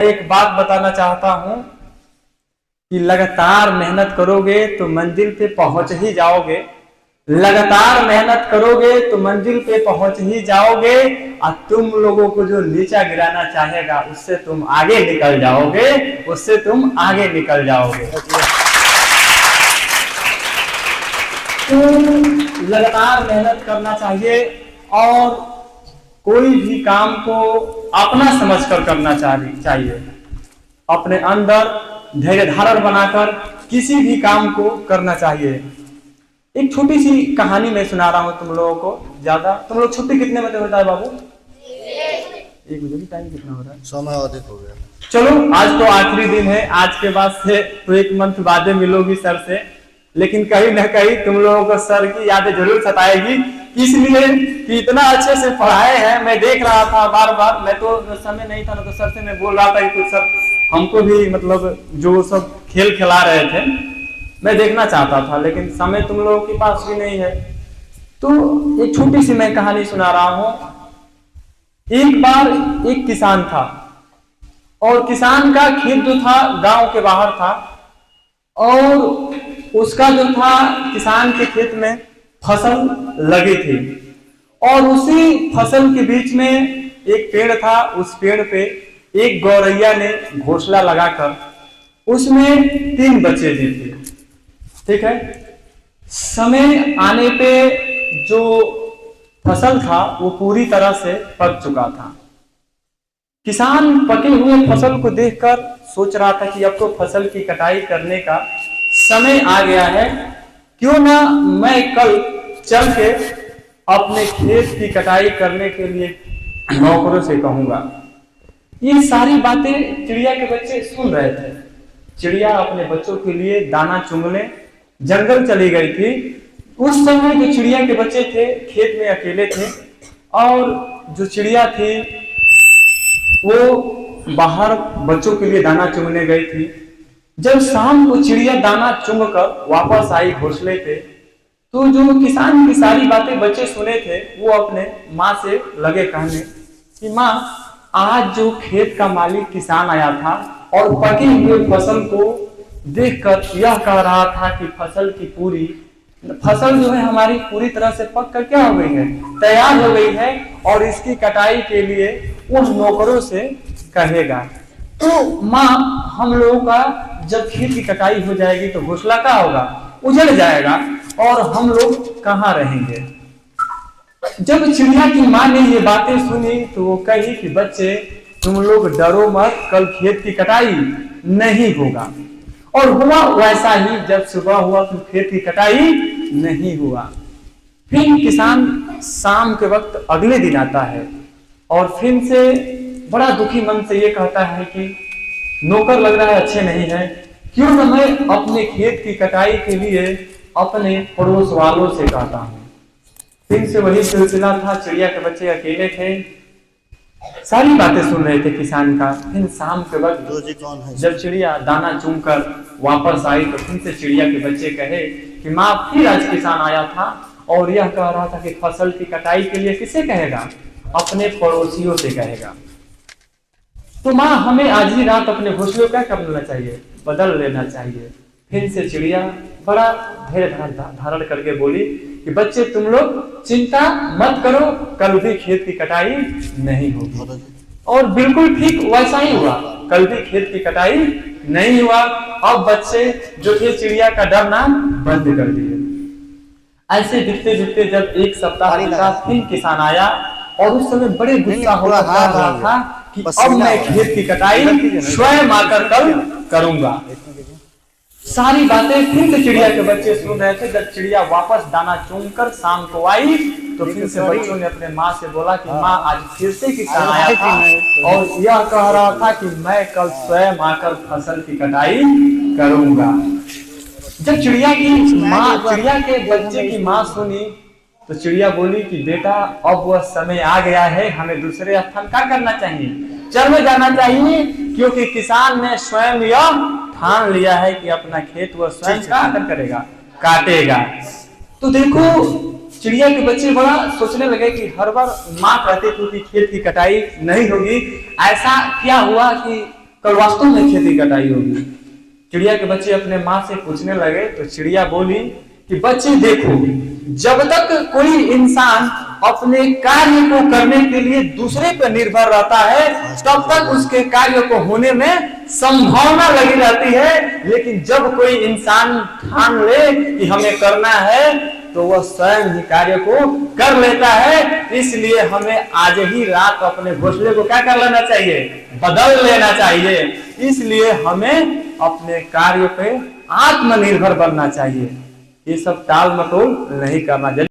एक बात बताना चाहता हूं कि लगातार मेहनत करोगे तो मंजिल पे पहुंच ही जाओगे। लगातार मेहनत करोगे तो मंजिल पे पहुंच ही जाओगे। और तुम लोगों को जो नीचा गिराना चाहेगा उससे तुम आगे निकल जाओगे, उससे तुम आगे निकल जाओगे। तो लगातार मेहनत करना चाहिए और कोई भी काम को अपना समझकर करना चाहिए। अपने अंदर धैर्य धारण बनाकर किसी भी काम को करना चाहिए। एक छोटी सी कहानी मैं सुना रहा हूं तुम लोगों को। ज्यादा तुम लोग छुट्टी कितने बजे होता है बाबू? 1 बजे। टाइम कितना हो रहा है? समय अधिक हो गया। चलो आज तो आखिरी दिन है, आज के बाद से तो 1 मंथ बाद मिलोगी सर से, लेकिन कहीं ना कहीं तुम लोगों को सर की यादें जरूर सताएगी। इसलिए कि इतना अच्छे से पढ़ाए हैं, मैं देख रहा था बार बार। मैं तो समय नहीं था ना, तो सर से मैं बोल रहा था कि कुछ सर हमको भी मतलब जो सब खेल खिला रहे थे मैं देखना चाहता था, लेकिन समय तुम लोगों के पास भी नहीं है। तो एक छोटी सी मैं कहानी सुना रहा हूं। एक बार एक किसान था और किसान का खेत जो था गांव के बाहर था, और उसका जो था किसान के खेत में फसल लगी थी, और उसी फसल के बीच में एक पेड़ था। उस पेड़ पे एक गौरैया ने घोंसला लगाकर उसमें 3 बच्चे दी थी। ठीक है, समय आने पे जो फसल था वो पूरी तरह से पक चुका था। किसान पके हुए फसल को देखकर सोच रहा था कि अब तो फसल की कटाई करने का समय आ गया है, क्यों ना मैं कल चल के अपने खेत की कटाई करने के लिए नौकरों से कहूंगा। ये सारी बातें चिड़िया के बच्चे सुन रहे थे। चिड़िया अपने बच्चों के लिए दाना चुगने जंगल चली गई थी। उस समय जो चिड़िया के बच्चे थे खेत में अकेले थे, और जो चिड़िया थी वो बाहर बच्चों के लिए दाना चुगने गई थी। जब शाम को चिड़िया दाना चुग कर वापस आई घोंसले पे, तो जो किसान की सारी बातें बच्चे सुने थे वो अपने माँ से लगे कहने कि माँ, आज जो खेत का मालिक किसान आया था और पकी हुई फसल को देखकर यह कह रहा था कि फसल जो है हमारी पूरी तरह से पक कर क्या हो गई है, तैयार हो गई है, और इसकी कटाई के लिए उन नौकरों से कहेगा। तो माँ, हम लोगों का जब खेत की कटाई हो जाएगी तो घोंसला क्या होगा, उजड़ जाएगा, और हम लोग कहाँ रहेंगे। जब चिड़िया की माँ ने ये बातें सुनी तो वो कही कि बच्चे, तुम लोग डरो मत, कल खेत की कटाई नहीं होगा। और हुआ वैसा ही। जब सुबह हुआ तो खेत की कटाई नहीं हुआ। फिर किसान शाम के वक्त अगले दिन आता है और फिर से बड़ा दुखी मन से ये कहता है कि नौकर लग रहा है अच्छे नहीं है, क्यों न मैं अपने खेत की कटाई के लिए अपने पड़ोस वालों से कहता हूं। फिर से वही सिलसिला था। चिड़िया के बच्चे अकेले थे, सारी बातें सुन रहे थे किसान का। फिर शाम के वक्त जब चिड़िया दाना चुग कर वापस आई तो फिर से चिड़िया के बच्चे कहे कि माँ, फिर आज किसान आया था और यह कह रहा था कि फसल की कटाई के लिए किसे कहेगा, अपने पड़ोसियों से कहेगा। तो माँ, हमें आज ही रात अपने घोंसले क्या करना चाहिए, बदल लेना चाहिए। फिर से चिड़िया बड़ा धैर्य धारण करके बोली कि बच्चे, तुम लोग चिंता मत करो, कल भी खेत की कटाई नहीं होगी। और बिल्कुल ठीक वैसा ही हुआ, कल भी खेत की कटाई नहीं हुआ। अब बच्चे जो थे चिड़िया का डरना बंद कर दिए। ऐसे दिखते दिखते जब 1 सप्ताह बीता, फिर किसान आया और उस समय बड़े गुस्सा हो रहा था कि अब मैं खेत की कटाई स्वयं आकर कल करूंगा। सारी बातें फिर से चिड़िया के बच्चे सुन रहे थे। जब चिड़िया वापस दाना चुगकर शाम को आई तो फिर से बच्चों ने अपने माँ से बोला कि माँ, आज फिर से किसान आया था और यह कह रहा था कि मैं कल स्वयं आकर फसल की कटाई करूंगा। जब चिड़िया के बच्चे की माँ सुनी तो चिड़िया बोली कि बेटा, अब वह समय आ गया है, हमें दूसरे स्थान क्या करना चाहिए, चर में जाना चाहिए, क्योंकि किसान ने स्वयं यह ठान लिया है कि अपना खेत वह स्वयं क्या करेगा, काटेगा। तो देखो, चिड़िया के बच्चे बड़ा सोचने लगे कि हर बार माँ कहती थी कि खेत की कटाई नहीं होगी, ऐसा क्या हुआ कि कल वास्तव में खेती कटाई होगी। चिड़िया के बच्चे अपने माँ से पूछने लगे तो चिड़िया बोली कि बच्चे देखो, जब तक कोई इंसान अपने कार्य को करने के लिए दूसरे पर निर्भर रहता है तब तक उसके कार्य को होने में संभावना लगी रहती है, लेकिन जब कोई इंसान ठान ले कि हमें करना है तो वह स्वयं ही कार्य को कर लेता है। इसलिए हमें आज ही रात अपने घोंसले को क्या कर लेना चाहिए, बदल लेना चाहिए। इसलिए हमें अपने कार्य पे आत्मनिर्भर बनना चाहिए, ये सब टाल मटोल नहीं करना चाहिए।